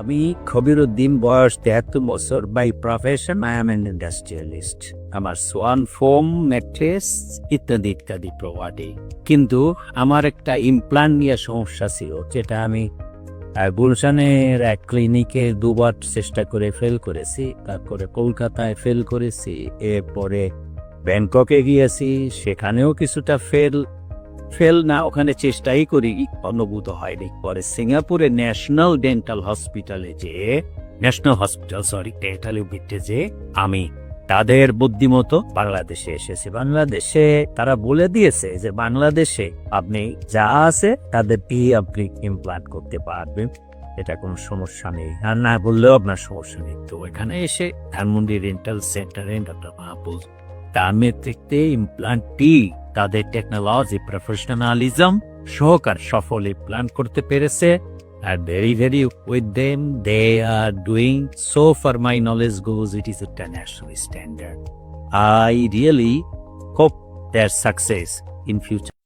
আমি খবিরুদ্দিন, বয়স 73 বছর। By profession I am an industrialist. আমার সোয়ান ফোম, ম্যাট্রেস ইত্যাদি ইত্যাদি প্রোভাইডে। কিন্তু আমার একটা ইমপ্লান্ট নিয়ে সমস্যা ছিল, যেটা আমি গুলশানের এক ক্লিনিকে 2বার চেষ্টা করে ফেল করেছি। তারপরে কলকাতায় ফেল করেছি, এরপরে ব্যাংককে গিয়েছি, সেখানেও কিছুটা ফেল না, ওখানে চেষ্টাই করি, অনুভূত হয়নি। পরে সিঙ্গাপুরে ন্যাশনাল ডেন্টাল বিটে যে আমি তাদের বুদ্ধিমতো বাংলাদেশে এসেছি। বাংলাদেশে তারা বলে দিয়েছে যে বাংলাদেশে আপনি যা আছে তাদের দিয়ে আপনি ইমপ্লান্ট করতে পারবেন, এটা কোনো সমস্যা নেই, আর না বললেও আপনার সমস্যা নেই। তো এখানে এসে ধানমন্ডি ডেন্টাল সেন্টারে ডক্টর মাহফুজ তারমেত্রিকতে ইমপ্লান্টটি তাদের টেকনোলজি প্রফেশনালিজম সহকার সফলে প্ল্যান করতে পেরেছে। আর very with them, they are doing, so far my knowledge goes, it is international standard. I really hope their success in future.